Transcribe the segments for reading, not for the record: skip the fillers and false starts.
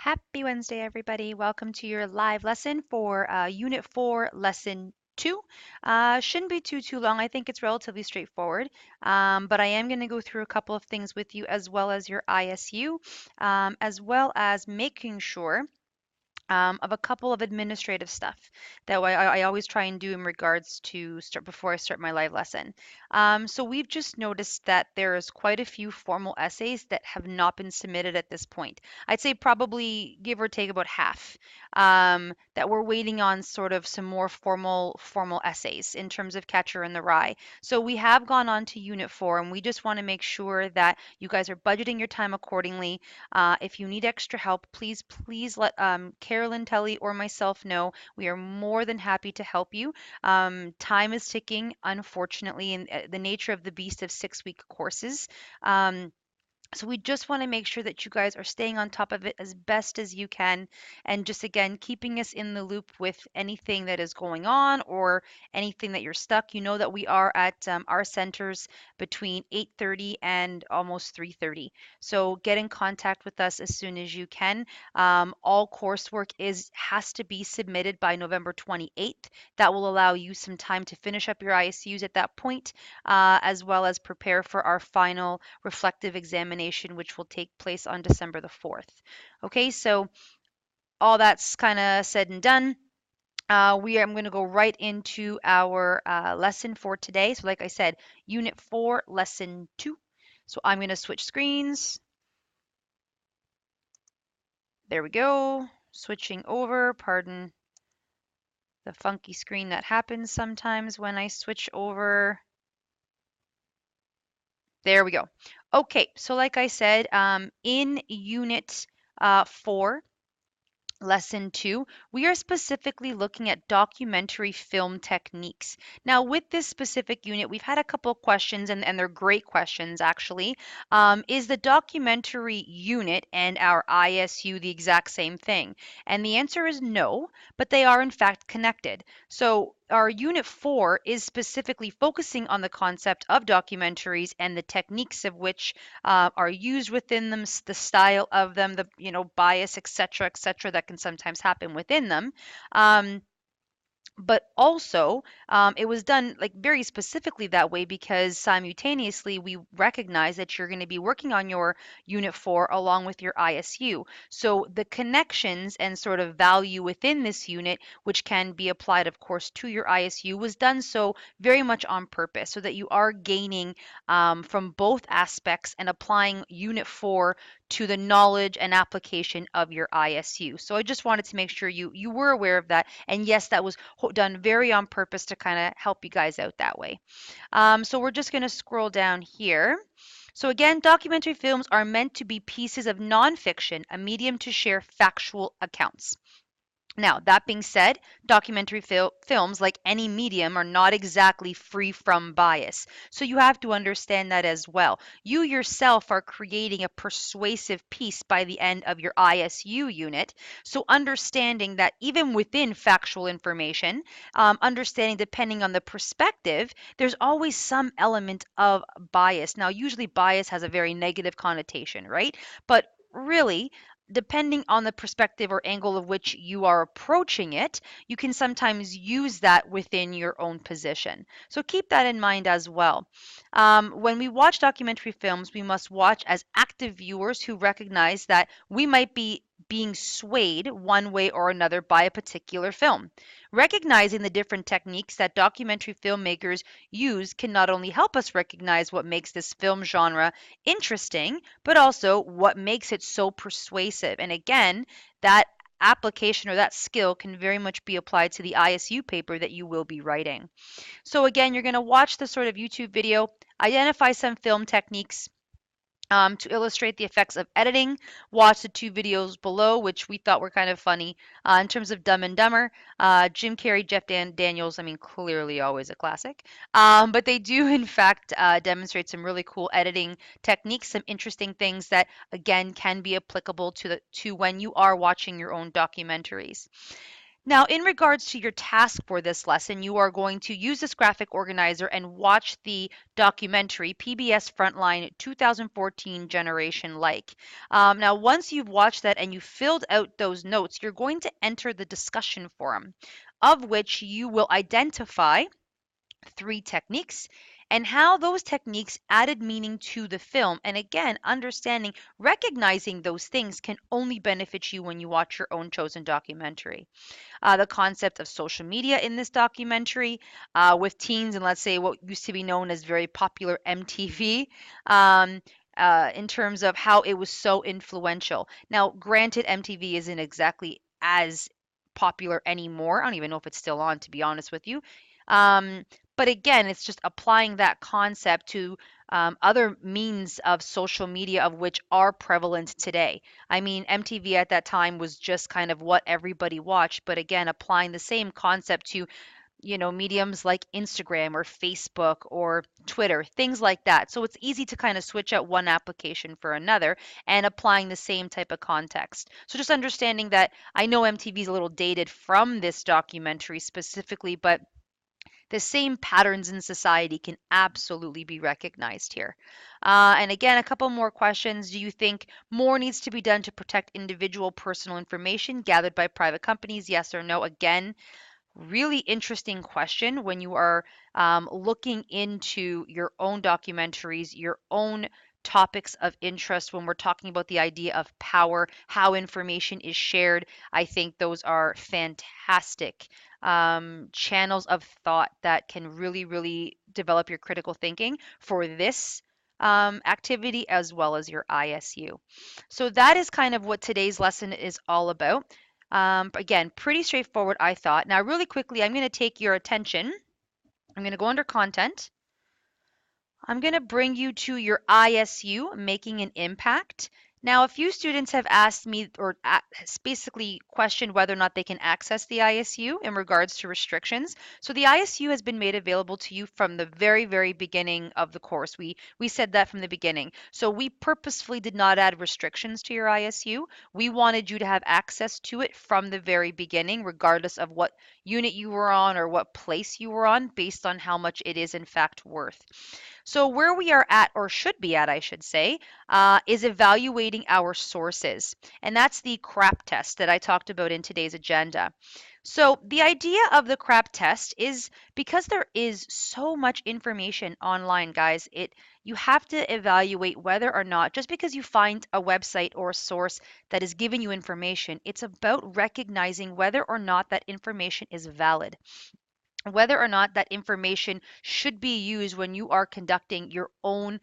Happy Wednesday, everybody. Welcome to your live lesson for Unit 4, Lesson 2. Shouldn't be too long. I think it's relatively straightforward, but I am going to go through a couple of things with you as well as your ISU, as well as making sure of a couple of administrative stuff that I always try and do in regards to start before I start my live lesson. So we've just noticed that there is quite a few formal essays that have not been submitted at this point. I'd say probably give or take about half that we're waiting on sort of some more formal essays in terms of Catcher in the Rye. So we have gone on to Unit 4 and we just want to make sure that you guys are budgeting your time accordingly. If you need extra help, please let Carolyn, Telly, or myself know. We are more than happy to help you. Time is ticking, unfortunately, in the nature of the beast of 6 week courses. Um, so we just want to make sure that you guys are staying on top of it as best as you can and just again keeping us in the loop with anything that is going on or anything that you're stuck. You know that we are at our centers between 8:30 and almost 3:30. So get in contact with us as soon as you can. All coursework is has to be submitted by November 28th. That will allow you some time to finish up your ISUs at that point, as well as prepare for our final reflective examination, which will take place on December the 4th. Okay, so all that's kind of said and done. I'm going to go right into our lesson for today. So, like I said, Unit 4, Lesson 2. So, I'm going to switch screens. There we go. Switching over. Pardon the funky screen that happens sometimes when I switch over. There we go. Okay, so like I said, in Unit 4, Lesson 2, we are specifically looking at documentary film techniques. Now, with this specific unit, we've had a couple of questions, and they're great questions actually. Is the documentary unit and our ISU the exact same thing? And the answer is no, but they are in fact connected. So, our Unit 4 is specifically focusing on the concept of documentaries and the techniques of which are used within them, the style of them, the bias, etc., that can sometimes happen within them. But also it was done like very specifically that way because simultaneously we recognize that you're going to be working on your unit 4 along with your ISU. So the connections and sort of value within this unit, which can be applied of course to your ISU, was done so very much on purpose so that you are gaining from both aspects and applying unit 4 to the knowledge and application of your ISU. So I just wanted to make sure you were aware of that. And yes, that was done very on purpose to kind of help you guys out that way. So we're just going to scroll down here. So again, documentary films are meant to be pieces of nonfiction, a medium to share factual accounts. Now, that being said, documentary films, like any medium, are not exactly free from bias. So you have to understand that as well. You yourself are creating a persuasive piece by the end of your ISU unit. So understanding that even within factual information, understanding depending on the perspective, there's always some element of bias. Now, usually bias has a very negative connotation, right? But really, depending on the perspective or angle of which you are approaching it, you can sometimes use that within your own position. So keep that in mind as well. When we watch documentary films, we must watch as active viewers who recognize that we might be being swayed one way or another by a particular film. Recognizing the different techniques that documentary filmmakers use can not only help us recognize what makes this film genre interesting, but also what makes it so persuasive. And again, that application or that skill can very much be applied to the ISU paper that you will be writing. So again, you're going to watch this sort of YouTube video, identify some film techniques, to illustrate the effects of editing. Watch the two videos below, which we thought were kind of funny. In terms of Dumb and Dumber, Jim Carrey, Daniels, I mean, clearly always a classic. But they do, in fact, demonstrate some really cool editing techniques, some interesting things that, again, can be applicable to when you are watching your own documentaries. Now, in regards to your task for this lesson, you are going to use this graphic organizer and watch the documentary PBS Frontline 2014 Generation Like. Now, once you've watched that and you filled out those notes, you're going to enter the discussion forum, of which you will identify three techniques and how those techniques added meaning to the film. And again, understanding, recognizing those things can only benefit you when you watch your own chosen documentary. The concept of social media in this documentary with teens and let's say what used to be known as very popular MTV. Um, in terms of how it was so influential. Now, granted, MTV isn't exactly as popular anymore. I don't even know if it's still on, to be honest with you. Um, but again, it's just applying that concept to other means of social media, of which are prevalent today. I mean, MTV at that time was just kind of what everybody watched, but again, applying the same concept to, mediums like Instagram or Facebook or Twitter, things like that. So it's easy to kind of switch out one application for another and applying the same type of context. So just understanding that I know MTV is a little dated from this documentary specifically, but the same patterns in society can absolutely be recognized here. And again, a couple more questions. Do you think more needs to be done to protect individual personal information gathered by private companies? Yes or no? Again, really interesting question when you are looking into your own documentaries, your own topics of interest when we're talking about the idea of power, how information is shared. I think those are fantastic channels of thought that can really, really develop your critical thinking for this activity as well as your ISU. So that is kind of what today's lesson is all about. Again, pretty straightforward, I thought. Now, really quickly, I'm going to take your attention. I'm going to go under content. I'm going to bring you to your ISU, making an impact. Now, a few students have asked me or basically questioned whether or not they can access the ISU in regards to restrictions. So the ISU has been made available to you from the very, very beginning of the course. We said that from the beginning. So we purposefully did not add restrictions to your ISU. We wanted you to have access to it from the very beginning, regardless of what unit you were on or what place you were on, based on how much it is in fact worth. So, where we are at, or should be at, I should say, is evaluating our sources. And that's the CRAP test that I talked about in today's agenda. So, the idea of the CRAP test is because there is so much information online, guys, you have to evaluate whether or not, just because you find a website or a source that is giving you information, it's about recognizing whether or not that information is valid, whether or not that information should be used when you are conducting your own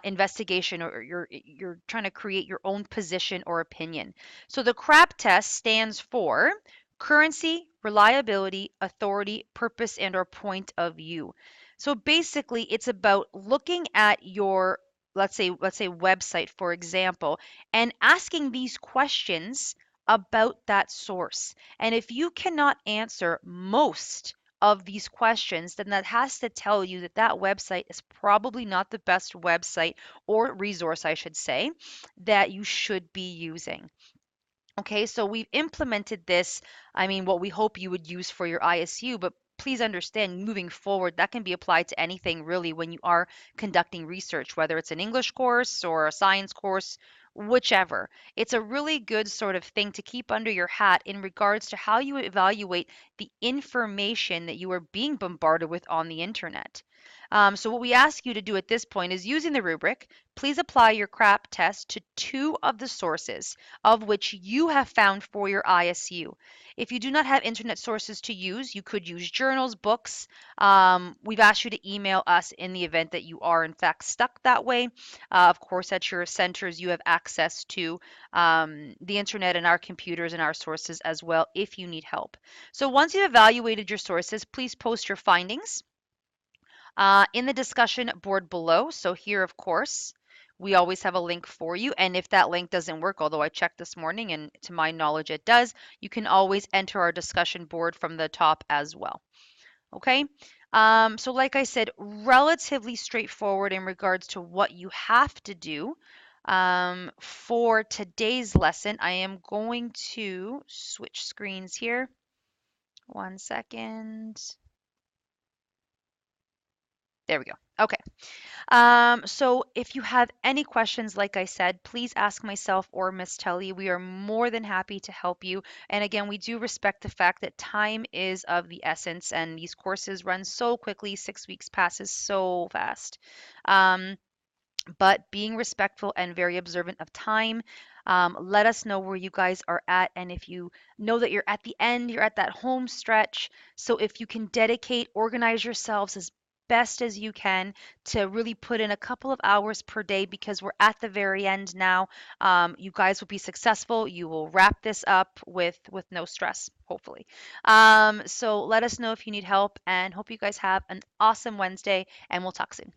investigation, or you're trying to create your own position or opinion. So the CRAP test stands for currency, reliability, authority, purpose, and or point of view. So basically, it's about looking at your, let's say website, for example, and asking these questions about that source. And if you cannot answer most of these questions, then that has to tell you that that website is probably not the best website or resource, I should say, that you should be using. Okay, so we've implemented this. I mean, what we hope you would use for your ISU, but please understand moving forward, that can be applied to anything really when you are conducting research, whether it's an English course or a science course, whichever. It's a really good sort of thing to keep under your hat in regards to how you evaluate the information that you are being bombarded with on the internet. So what we ask you to do at this point is using the rubric, please apply your CRAP test to two of the sources of which you have found for your ISU. If you do not have internet sources to use, you could use journals, books. We've asked you to email us in the event that you are in fact stuck that way. Of course, at your centers, you have access to the internet and our computers and our sources as well if you need help. So once you've evaluated your sources, please post your findings in the discussion board below. So here, of course, we always have a link for you. And if that link doesn't work, although I checked this morning and to my knowledge it does, you can always enter our discussion board from the top as well. Okay. So like I said, relatively straightforward in regards to what you have to do. For today's lesson, I am going to switch screens here. 1 second. There we go. Okay. So if you have any questions, like I said, please ask myself or Miss Telly. We are more than happy to help you. And again, we do respect the fact that time is of the essence, and these courses run so quickly. 6 weeks passes so fast. Um, but being respectful and very observant of time. Let us know where you guys are at. And if you know that you're at the end, you're at that home stretch. So if you can dedicate, organize yourselves as best as you can to really put in a couple of hours per day because we're at the very end now. You guys will be successful. You will wrap this up with no stress, hopefully. So let us know if you need help and hope you guys have an awesome Wednesday and we'll talk soon.